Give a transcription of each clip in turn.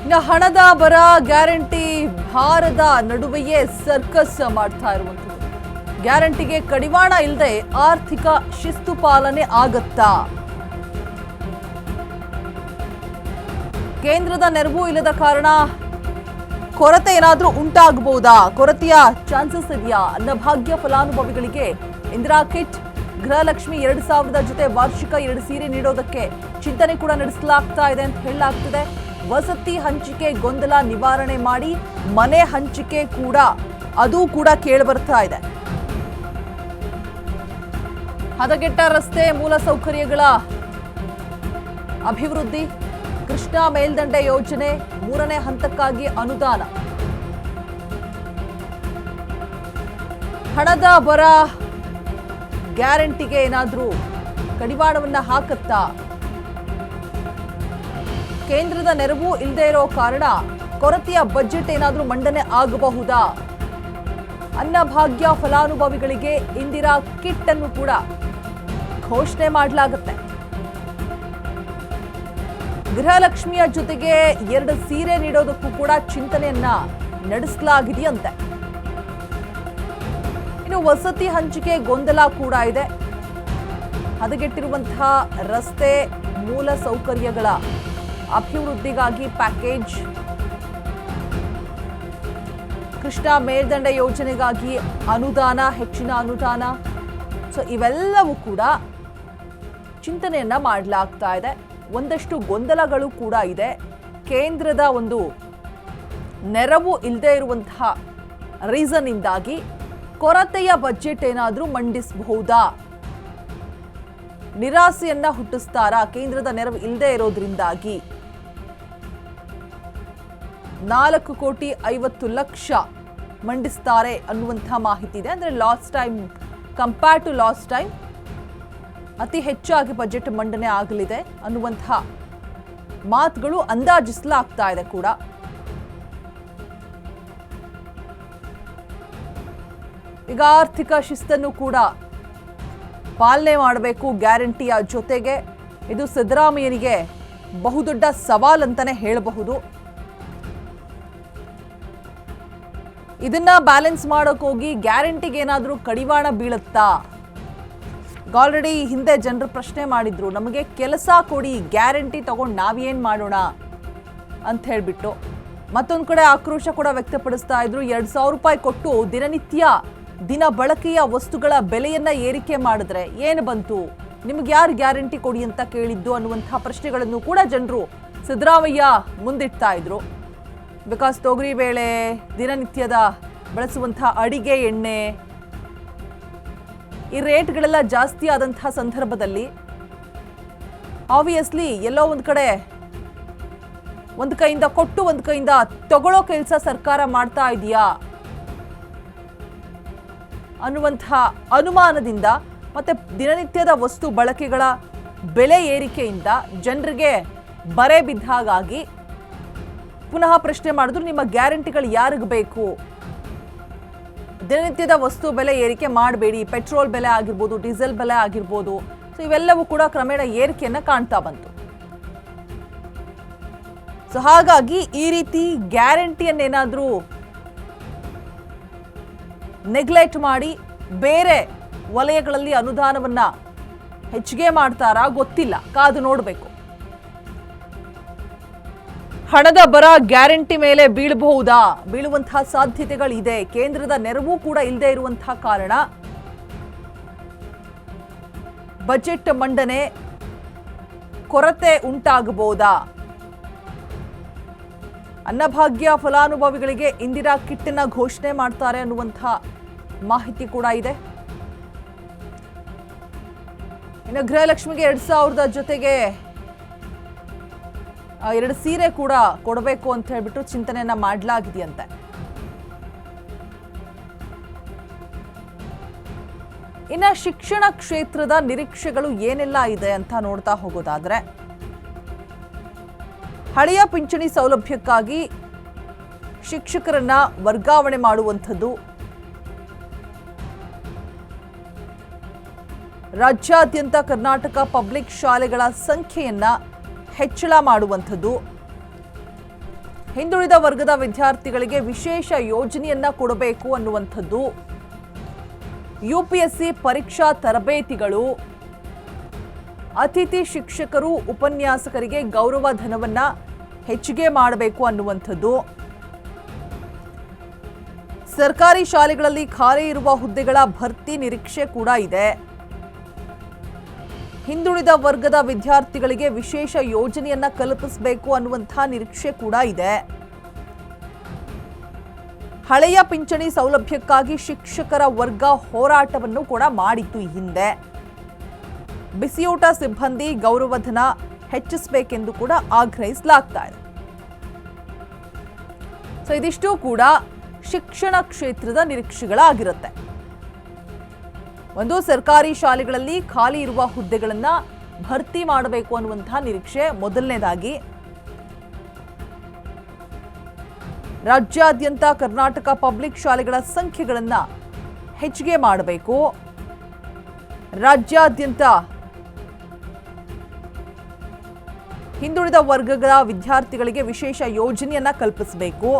ಇನ್ನು ಹಣದ ಬರ ಗ್ಯಾರಂಟಿ ಭಾರದ ನಡುವೆಯೇ ಸರ್ಕಸ್ ಮಾಡ್ತಾ ಇರುವಂಥದ್ದು. ಗ್ಯಾರಂಟಿಗೆ ಕಡಿವಾಣ ಇಲ್ಲದೆ ಆರ್ಥಿಕ ಶಿಸ್ತು ಪಾಲನೆ ಆಗತ್ತಾ? ಕೇಂದ್ರದ ನೆರವು ಇಲ್ಲದ ಕಾರಣ ಕೊರತೆ ಏನಾದರೂ ಉಂಟಾಗಬಹುದಾ? ಕೊರತೆಯ ಚಾನ್ಸಸ್ ಇದೆಯಾ? ಅನ್ನಭಾಗ್ಯ ಫಲಾನುಭವಿಗಳಿಗೆ ಇಂದಿರಾ ಕಿಟ್, ಗೃಹಲಕ್ಷ್ಮಿ 2000 ಜೊತೆ ವಾರ್ಷಿಕ 2 ಸೀರೆ ನೀಡೋದಕ್ಕೆ ಚಿಂತನೆ ಕೂಡ ನಡೆಸಲಾಗ್ತಾ ಇದೆ ಅಂತ ಹೇಳಲಾಗ್ತಿದೆ. ವಸತಿ ಹಂಚಿಕೆ ಗೊಂದಲ ನಿವಾರಣೆ ಮಾಡಿ ಮನೆ ಹಂಚಿಕೆ ಕೂಡ ಅದು ಕೂಡ ಕೇಳಿಬರ್ತಾ ಇದೆ. ಹದಗೆಟ್ಟ ರಸ್ತೆ ಮೂಲಸೌಕರ್ಯಗಳ ಅಭಿವೃದ್ಧಿ, ಕೃಷ್ಣಾ ಮೇಲ್ದಂಡೆ ಯೋಜನೆ 3ನೇ ಹಂತಕ್ಕಾಗಿ ಅನುದಾನ. ಹಣದ ಬರ ಗ್ಯಾರಂಟಿಗೆ ಏನಾದರೂ ಕಡಿವಾಣವನ್ನ ಹಾಕತ್ತಾ? ಕೇಂದ್ರದ ನೆರವು ಇಲ್ಲದೆ ಇರೋ ಕಾರಣ ಕೊರತೆಯ ಬಜೆಟ್ ಏನಾದರೂ ಮಂಡನೆ ಆಗಬಹುದಾ? ಅನ್ನಭಾಗ್ಯ ಫಲಾನುಭವಿಗಳಿಗೆ ಇಂದಿರಾ ಕಿಟ್ ಅನ್ನು ಕೂಡ ಘೋಷಣೆ ಮಾಡಲಾಗುತ್ತೆ. ಗೃಹಲಕ್ಷ್ಮಿಯ ಜೊತೆಗೆ 2 ಸೀರೆ ನೀಡೋದಕ್ಕೂ ಕೂಡ ಚಿಂತನೆಯನ್ನ ನಡೆಸಲಾಗಿದೆಯಂತೆ. ಇನ್ನು ವಸತಿ ಹಂಚಿಕೆ ಗೊಂದಲ ಕೂಡ ಇದೆ. ಹದಗೆಟ್ಟಿರುವಂತಹ ರಸ್ತೆ ಮೂಲ ಸೌಕರ್ಯಗಳ ಅಭಿವೃದ್ಧಿಗಾಗಿ ಪ್ಯಾಕೇಜ್, ಕೃಷ್ಣಾ ಮೇಲ್ದಂಡೆ ಯೋಜನೆಗಾಗಿ ಅನುದಾನ, ಹೆಚ್ಚಿನ ಅನುದಾನ, ಸೊ ಇವೆಲ್ಲವೂ ಕೂಡ ಚಿಂತನೆಯನ್ನ ಮಾಡಲಾಗ್ತಾ ಇದೆ. ಒಂದಷ್ಟು ಗೊಂದಲಗಳು ಕೂಡ ಇದೆ. ಕೇಂದ್ರದ ಒಂದು ನೆರವು ಇಲ್ಲದೆ ಇರುವಂತಹ ರೀಸನ್ ಇಂದಾಗಿ ಕೊರತೆಯ ಬಜೆಟ್ ಏನಾದರೂ ಮಂಡಿಸಬಹುದಾ? ನಿರಾಸೆಯನ್ನ ಹುಟ್ಟಿಸ್ತಾರಾ ಕೇಂದ್ರದ ನೆರವು ಇಲ್ಲದೆ ಇರೋದ್ರಿಂದಾಗಿ? 4,50,00,000 ಮಂಡಿಸ್ತಾರೆ ಅನ್ನುವಂಥ ಮಾಹಿತಿ ಇದೆ. ಅಂದರೆ last time compare to last time ಅತಿ ಹೆಚ್ಚಾಗಿ ಬಜೆಟ್ ಮಂಡನೆ ಆಗಲಿದೆ ಅನ್ನುವಂಥ ಮಾತುಗಳು ಅಂದಾಜಿಸಲಾಗ್ತಾ ಇದೆ ಕೂಡ. ಈಗ ಆರ್ಥಿಕ ಶಿಸ್ತನ್ನು ಕೂಡ ಪಾಲನೆ ಮಾಡಬೇಕು ಗ್ಯಾರಂಟಿಯ ಜೊತೆಗೆ. ಇದು ಸಿದ್ದರಾಮಯ್ಯನಿಗೆ ಬಹುದೊಡ್ಡ ಸವಾಲಂತಾನೆ ಹೇಳಬಹುದು. ಇದನ್ನ ಬ್ಯಾಲೆನ್ಸ್ ಮಾಡೋಕೆ ಹೋಗಿ ಗ್ಯಾರಂಟಿಗೆ ಏನಾದರೂ ಕಡಿವಾಣ ಬೀಳುತ್ತಾ? ಆಲ್ರೆಡಿ ಹಿಂದೆ ಜನರು ಪ್ರಶ್ನೆ ಮಾಡಿದ್ರು, ನಮಗೆ ಕೆಲಸ ಕೊಡಿ, ಗ್ಯಾರಂಟಿ ತಗೊಂಡು ನಾವೇನ್ ಮಾಡೋಣ ಅಂತ ಹೇಳ್ಬಿಟ್ಟು. ಮತ್ತೊಂದು ಕಡೆ ಆಕ್ರೋಶ ಕೂಡ ವ್ಯಕ್ತಪಡಿಸ್ತಾ ಇದ್ರು. 2,000 ರೂಪಾಯಿ ಕೊಟ್ಟು ದಿನ ಬಳಕೆಯ ವಸ್ತುಗಳ ಬೆಲೆಯನ್ನ ಏರಿಕೆ ಮಾಡಿದ್ರೆ ಏನು ಬಂತು, ನಿಮ್ಗೆ ಯಾರು ಗ್ಯಾರಂಟಿ ಕೊಡಿ ಅಂತ ಕೇಳಿದ್ದು ಅನ್ನುವಂತಹ ಪ್ರಶ್ನೆಗಳನ್ನು ಕೂಡ ಜನರು ಸಿದ್ದರಾಮಯ್ಯ ಮುಂದಿಡ್ತಾ ಇದ್ರು. ಬಿಕಾಸ್ ತೊಗರಿ ಬೇಳೆ, ದಿನನಿತ್ಯದ ಬಳಸುವಂತಹ ಅಡಿಗೆ ಎಣ್ಣೆ, ಈ ರೇಟ್ಗಳೆಲ್ಲ ಜಾಸ್ತಿ ಆದಂತಹ ಸಂದರ್ಭದಲ್ಲಿ ಆಬ್ವಿಯಸ್ಲಿ ಎಲ್ಲೋ ಒಂದು ಕಡೆ ಒಂದು ಕೈಯಿಂದ ಕೊಟ್ಟು ಒಂದು ಕೈಯಿಂದ ತಗೊಳ್ಳೋ ಕೆಲಸ ಸರ್ಕಾರ ಮಾಡ್ತಾ ಇದೆಯಾ ಅನ್ನುವಂತಹ ಅನುಮಾನದಿಂದ ಮತ್ತೆ ದಿನನಿತ್ಯದ ವಸ್ತು ಬಳಕೆಗಳ ಬೆಲೆ ಏರಿಕೆಯಿಂದ ಜನರಿಗೆ ಬರೆ ಬಿದ್ದಾಗಾಗಿ ಪುನಃ ಪ್ರಶ್ನೆ ಮಾಡಿದ್ರು, ನಿಮ್ಮ ಗ್ಯಾರಂಟಿಗಳು ಯಾರಿಗೆ ಬೇಕು? ದಿನನಿತ್ಯದ ವಸ್ತು ಬೆಲೆ ಏರಿಕೆ ಮಾಡಬೇಡಿ, ಪೆಟ್ರೋಲ್ ಬೆಲೆ ಆಗಿರ್ಬೋದು, ಡೀಸೆಲ್ ಬೆಲೆ ಆಗಿರ್ಬೋದು, ಸೊ ಇವೆಲ್ಲವೂ ಕೂಡ ಕ್ರಮೇಣ ಏರಿಕೆಯನ್ನ ಕಾಣ್ತಾ ಬಂತು. ಸೊ ಹಾಗಾಗಿ ಈ ರೀತಿ ಗ್ಯಾರಂಟಿಯನ್ನೇನಾದ್ರೂ ನೆಗ್ಲೆಕ್ಟ್ ಮಾಡಿ ಬೇರೆ ವಲಯಗಳಲ್ಲಿ ಅನುದಾನವನ್ನ ಹೆಚ್ಚಿಗೆ ಮಾಡ್ತಾರಾ ಗೊತ್ತಿಲ್ಲ, ಕಾದು ನೋಡಬೇಕು. ಹಣದ ಬರ ಗ್ಯಾರಂಟಿ ಮೇಲೆ ಬೀಳುವಂತಹ ಸಾಧ್ಯತೆಗಳಿದೆ. ಕೇಂದ್ರದ ನೆರವು ಕೂಡ ಇಲ್ಲದೆ ಇರುವಂತಹ ಕಾರಣ ಬಜೆಟ್ ಮಂಡನೆ ಕೊರತೆ ಉಂಟಾಗಬಹುದಾ? ಅನ್ನಭಾಗ್ಯ ಫಲಾನುಭವಿಗಳಿಗೆ ಇಂದಿರಾ ಕಿಟ್ನ ಘೋಷಣೆ ಮಾಡ್ತಾರೆ ಅನ್ನುವಂತಹ ಮಾಹಿತಿ ಕೂಡ ಇದೆ. ಇನ್ನು ಗೃಹಲಕ್ಷ್ಮಿಗೆ 2,000 ಜೊತೆಗೆ 2 ಸೀರೆ ಕೂಡ ಕೊಡಬೇಕು ಅಂತ ಹೇಳ್ಬಿಟ್ಟು ಚಿಂತನೆಯನ್ನ ಮಾಡಲಾಗಿದೆಯಂತೆ. ಇನ್ನು ಶಿಕ್ಷಣ ಕ್ಷೇತ್ರದ ನಿರೀಕ್ಷೆಗಳು ಏನೆಲ್ಲ ಇದೆ ಅಂತ ನೋಡ್ತಾ ಹೋಗೋದಾದ್ರೆ, ಹಳೆಯ ಪಿಂಚಣಿ ಸೌಲಭ್ಯಕ್ಕಾಗಿ ಶಿಕ್ಷಕರನ್ನ ವರ್ಗಾವಣೆ ಮಾಡುವಂಥದ್ದು, ರಾಜ್ಯಾದ್ಯಂತ ಕರ್ನಾಟಕ ಪಬ್ಲಿಕ್ ಶಾಲೆಗಳ ಸಂಖ್ಯೆಯನ್ನ ಹೆಚ್ಚಳ ಮಾಡುವಂಥದ್ದು, ಹಿಂದುಳಿದ ವರ್ಗದ ವಿದ್ಯಾರ್ಥಿಗಳಿಗೆ ವಿಶೇಷ ಯೋಜನೆಯನ್ನ ಕೊಡಬೇಕು ಅನ್ನುವಂಥದ್ದು, ಯುಪಿಎಸ್ಸಿ ಪರೀಕ್ಷಾ ತರಬೇತಿಗಳು, ಅತಿಥಿ ಶಿಕ್ಷಕರು ಉಪನ್ಯಾಸಕರಿಗೆ ಗೌರವ ಧನವನ್ನ ಹೆಚ್ಚಿಗೆ ಮಾಡಬೇಕು ಅನ್ನುವಂಥದ್ದು, ಸರ್ಕಾರಿ ಶಾಲೆಗಳಲ್ಲಿ ಖಾಲಿ ಇರುವ ಹುದ್ದೆಗಳ ಭರ್ತಿ ನಿರೀಕ್ಷೆ ಕೂಡ ಇದೆ, ಹಿಂದುಳಿದ ವರ್ಗದ ವಿದ್ಯಾರ್ಥಿಗಳಿಗೆ ವಿಶೇಷ ಯೋಜನೆಯನ್ನ ಕಲ್ಪಿಸಬೇಕು ಅನ್ನುವಂತಹ ನಿರೀಕ್ಷೆ ಕೂಡ ಇದೆ, ಹಳೆಯ ಪಿಂಚಣಿ ಸೌಲಭ್ಯಕ್ಕಾಗಿ ಶಿಕ್ಷಕರ ವರ್ಗ ಹೋರಾಟವನ್ನು ಕೂಡ ಮಾಡಿತ್ತು ಈ ಹಿಂದೆ, ಬಿಸಿಯೂಟ ಸಿಬ್ಬಂದಿ ಗೌರವಧನ ಹೆಚ್ಚಿಸಬೇಕೆಂದು ಕೂಡ ಆಗ್ರಹಿಸಲಾಗ್ತಾ ಇದೆ. ಸೊ ಇದಿಷ್ಟು ಕೂಡ ಶಿಕ್ಷಣ ಕ್ಷೇತ್ರದ ನಿರೀಕ್ಷೆಗಳಾಗಿರುತ್ತೆ. ಒಂದು, ಸರ್ಕಾರಿ ಶಾಲೆಗಳಲ್ಲಿ ಖಾಲಿ ಇರುವ ಹುದ್ದೆಗಳನ್ನ ಭರ್ತಿ ಮಾಡಬೇಕು ಅನ್ನುವಂತಹ ನಿರೀಕ್ಷೆ ಮೊದಲನೇದಾಗಿ. ರಾಜ್ಯಾದ್ಯಂತ ಕರ್ನಾಟಕ ಪಬ್ಲಿಕ್ ಶಾಲೆಗಳ ಸಂಖ್ಯೆಗಳನ್ನ ಹೆಚ್ಚಿಗೆ ಮಾಡಬೇಕು, ರಾಜ್ಯಾದ್ಯಂತ ಹಿಂದುಳಿದ ವರ್ಗಗಳ ವಿದ್ಯಾರ್ಥಿಗಳಿಗೆ ವಿಶೇಷ ಯೋಜನೆಯನ್ನ ಕಲ್ಪಿಸಬೇಕು,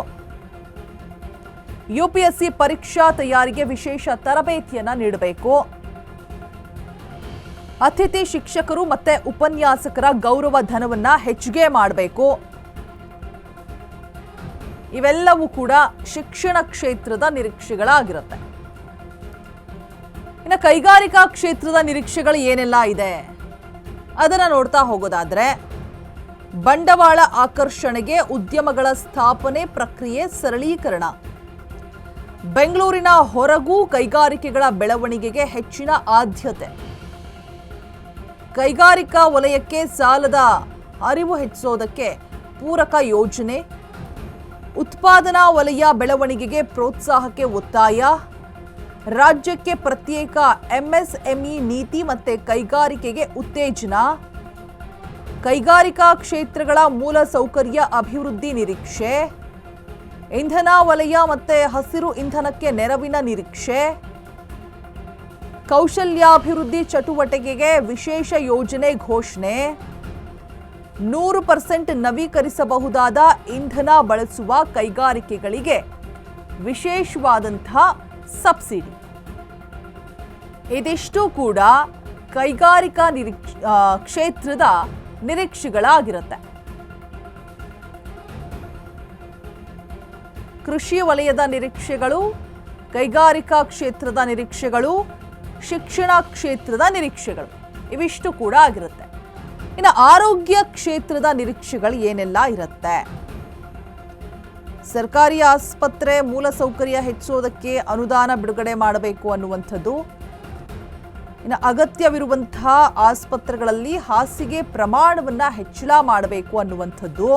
ಯುಪಿಎಸ್ಸಿ ಪರೀಕ್ಷಾ ತಯಾರಿಗೆ ವಿಶೇಷ ತರಬೇತಿಯನ್ನ ನೀಡಬೇಕು, ಅತಿಥಿ ಶಿಕ್ಷಕರು ಮತ್ತೆ ಉಪನ್ಯಾಸಕರ ಗೌರವ ಧನವನ್ನ ಹೆಚ್ಚಿಗೆ ಮಾಡಬೇಕು. ಇವೆಲ್ಲವೂ ಕೂಡ ಶಿಕ್ಷಣ ಕ್ಷೇತ್ರದ ನಿರೀಕ್ಷೆಗಳಾಗಿರುತ್ತೆ. ಇನ್ನು ಕೈಗಾರಿಕಾ ಕ್ಷೇತ್ರದ ನಿರೀಕ್ಷೆಗಳು ಏನೆಲ್ಲ ಇದೆ ಅದನ್ನ ನೋಡ್ತಾ ಹೋಗೋದಾದ್ರೆ, ಬಂಡವಾಳ ಆಕರ್ಷಣೆಗೆ ಉದ್ಯಮಗಳ ಸ್ಥಾಪನೆ ಪ್ರಕ್ರಿಯೆ ಸರಳೀಕರಣ, ಬೆಂಗಳೂರಿನ ಹೊರಗೂ ಕೈಗಾರಿಕೆಗಳ ಬೆಳವಣಿಗೆಗೆ ಹೆಚ್ಚಿನ ಆದ್ಯತೆ, ಕೈಗಾರಿಕಾ ವಲಯಕ್ಕೆ ಸಾಲದ ಅರಿವು ಹೆಚ್ಚಿಸೋದಕ್ಕೆ ಪೂರಕ ಯೋಜನೆ, ಉತ್ಪಾದನಾ ವಲಯ ಬೆಳವಣಿಗೆಗೆ ಪ್ರೋತ್ಸಾಹಕ್ಕೆ ಒತ್ತಾಯ, ರಾಜ್ಯಕ್ಕೆ ಪ್ರತ್ಯೇಕ ಎಂಎಸ್ಎಂಇ ನೀತಿ ಮತ್ತೆ ಕೈಗಾರಿಕೆಗೆ ಉತ್ತೇಜನ, ಕೈಗಾರಿಕಾ ಕ್ಷೇತ್ರಗಳ ಮೂಲ ಸೌಕರ್ಯ ಅಭಿವೃದ್ಧಿ ನಿರೀಕ್ಷೆ, ಇಂಧನ ವಲಯ ಮತ್ತೆ ಹಸಿರು ಇಂಧನಕ್ಕೆ ನೆರವಿನ ನಿರೀಕ್ಷೆ, ಕೌಶಲ್ಯಾಭಿವೃದ್ಧಿ ಚಟುವಟಿಕೆಗೆ ವಿಶೇಷ ಯೋಜನೆ ಘೋಷಣೆ, 100% ನವೀಕರಿಸಬಹುದಾದ ಇಂಧನ ಬಳಸುವ ಕೈಗಾರಿಕೆಗಳಿಗೆ ವಿಶೇಷವಾದಂತಹ ಸಬ್ಸಿಡಿ. ಇದಿಷ್ಟು ಕೂಡ ಕೈಗಾರಿಕಾ ಕ್ಷೇತ್ರದ ನಿರೀಕ್ಷೆಗಳಾಗಿರುತ್ತೆ. ಕೃಷಿ ವಲಯದ ನಿರೀಕ್ಷೆಗಳು, ಕೈಗಾರಿಕಾ ಕ್ಷೇತ್ರದ ನಿರೀಕ್ಷೆಗಳು, ಶಿಕ್ಷಣ ಕ್ಷೇತ್ರದ ನಿರೀಕ್ಷೆಗಳು ಇವಿಷ್ಟು ಕೂಡ ಆಗಿರುತ್ತೆ. ಇನ್ನು ಆರೋಗ್ಯ ಕ್ಷೇತ್ರದ ನಿರೀಕ್ಷೆಗಳು ಏನೆಲ್ಲ ಇರುತ್ತೆ? ಸರ್ಕಾರಿ ಆಸ್ಪತ್ರೆ ಮೂಲಸೌಕರ್ಯ ಹೆಚ್ಚಿಸೋದಕ್ಕೆ ಅನುದಾನ ಬಿಡುಗಡೆ ಮಾಡಬೇಕು ಅನ್ನುವಂಥದ್ದು, ಇನ್ನು ಅಗತ್ಯವಿರುವಂತಹ ಆಸ್ಪತ್ರೆಗಳಲ್ಲಿ ಹಾಸಿಗೆ ಪ್ರಮಾಣವನ್ನ ಹೆಚ್ಚಳ ಮಾಡಬೇಕು ಅನ್ನುವಂಥದ್ದು,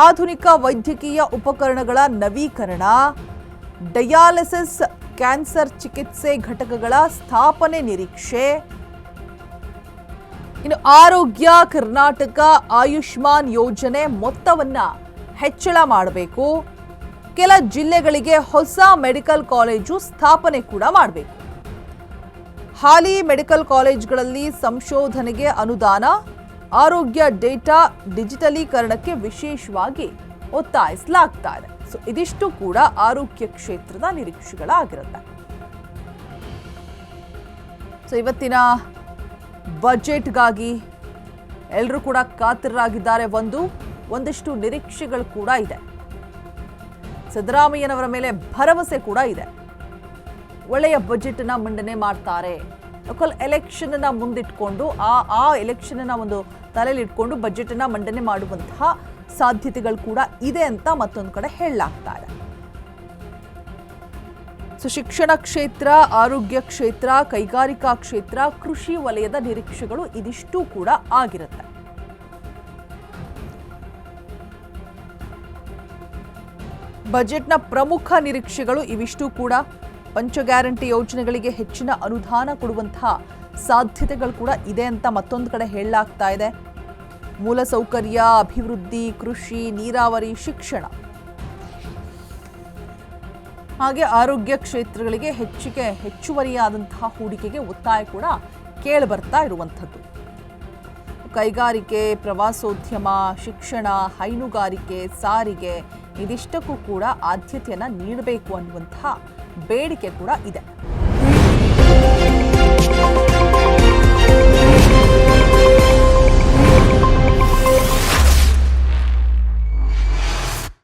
ಆಧುನಿಕ ವೈದ್ಯಕೀಯ ಉಪಕರಣಗಳ ನವೀಕರಣ, ಡಯಾಲಿಸಿಸ್ ಕ್ಯಾನ್ಸರ್ ಚಿಕಿತ್ಸೆ ಘಟಕಗಳ ಸ್ಥಾಪನೆ ನಿರೀಕ್ಷೆ, ಇನ್ನು ಆರೋಗ್ಯ ಕರ್ನಾಟಕ ಆಯುಷ್ಮಾನ್ ಯೋಜನೆ ಮೊತ್ತವನ್ನ ಹೆಚ್ಚಳ ಮಾಡಬೇಕು, ಕೆಲ ಜಿಲ್ಲೆಗಳಿಗೆ ಹೊಸ ಮೆಡಿಕಲ್ ಕಾಲೇಜು ಸ್ಥಾಪನೆ ಕೂಡ ಮಾಡಬೇಕು, ಹಾಲಿ ಮೆಡಿಕಲ್ ಕಾಲೇಜುಗಳಲ್ಲಿ ಸಂಶೋಧನೆಗೆ ಅನುದಾನ, ಆರೋಗ್ಯ ಡೇಟಾ ಡಿಜಿಟಲೀಕರಣಕ್ಕೆ ವಿಶೇಷವಾಗಿ ಒತ್ತಾಯಿಸಲಾಗ್ತಾ ಇದೆ. ಸೊ ಇದಿಷ್ಟು ಕೂಡ ಆರೋಗ್ಯ ಕ್ಷೇತ್ರದ ನಿರೀಕ್ಷೆಗಳಾಗಿರುತ್ತೆ. ಸೊ ಇವತ್ತಿನ ಬಜೆಟ್ಗಾಗಿ ಎಲ್ಲರೂ ಕೂಡ ಕಾತರರಾಗಿದ್ದಾರೆ. ಒಂದಿಷ್ಟು ನಿರೀಕ್ಷೆಗಳು ಕೂಡ ಇದೆ. ಸಿದ್ದರಾಮಯ್ಯನವರ ಮೇಲೆ ಭರವಸೆ ಕೂಡ ಇದೆ. ಒಳ್ಳೆಯ ಬಜೆಟ್ ಅನ್ನ ಮಂಡನೆ ಮಾಡ್ತಾರೆ, ಲೋಕಲ್ ಎಲೆಕ್ಷನ್ ಅನ್ನ ಮುಂದಿಟ್ಕೊಂಡು ಆ ಎಲೆಕ್ಷನ್ ಅನ್ನ ಒಂದು ತಲೆಯಲ್ಲಿ ಇಟ್ಕೊಂಡು ಬಜೆಟ್ ಅನ್ನ ಮಂಡನೆ ಮಾಡುವಂತಹ ಸಾಧ್ಯತೆಗಳು ಕೂಡ ಇದೆ ಅಂತ ಮತ್ತೊಂದು ಕಡೆ ಹೇಳಲಾಗ್ತಾ ಇದೆ. ಸೊ ಶಿಕ್ಷಣ ಕ್ಷೇತ್ರ, ಆರೋಗ್ಯ ಕ್ಷೇತ್ರ, ಕೈಗಾರಿಕಾ ಕ್ಷೇತ್ರ, ಕೃಷಿ ವಲಯದ ನಿರೀಕ್ಷೆಗಳು ಇದಿಷ್ಟು ಕೂಡ ಆಗಿರುತ್ತೆ. ಬಜೆಟ್ನ ಪ್ರಮುಖ ನಿರೀಕ್ಷೆಗಳು ಇವಿಷ್ಟು ಕೂಡ. ಪಂಚ ಗ್ಯಾರಂಟಿ ಯೋಜನೆಗಳಿಗೆ ಹೆಚ್ಚಿನ ಅನುದಾನ ಕೊಡುವಂತಹ ಸಾಧ್ಯತೆಗಳು ಕೂಡ ಇದೆ ಅಂತ ಮತ್ತೊಂದು ಕಡೆ ಹೇಳಲಾಗ್ತಾ ಇದೆ. ಮೂಲಸೌಕರ್ಯ ಅಭಿವೃದ್ಧಿ, ಕೃಷಿ, ನೀರಾವರಿ, ಶಿಕ್ಷಣ ಹಾಗೆ ಆರೋಗ್ಯ ಕ್ಷೇತ್ರಗಳಿಗೆ ಹೆಚ್ಚುವರಿಯಾದಂತಹ ಹೂಡಿಕೆಗೆ ಒತ್ತಾಯ ಕೂಡ ಕೇಳಿ ಬರ್ತಾ ಇರುವಂಥದ್ದು. ಕೈಗಾರಿಕೆ, ಪ್ರವಾಸೋದ್ಯಮ, ಶಿಕ್ಷಣ, ಹೈನುಗಾರಿಕೆ, ಸಾರಿಗೆ ಇದಿಷ್ಟಕ್ಕೂ ಕೂಡ ಆದ್ಯತೆಯನ್ನ ನೀಡಬೇಕು ಅನ್ನುವಂತಹ ಬೇಡಿಕೆ ಕೂಡ ಇದೆ.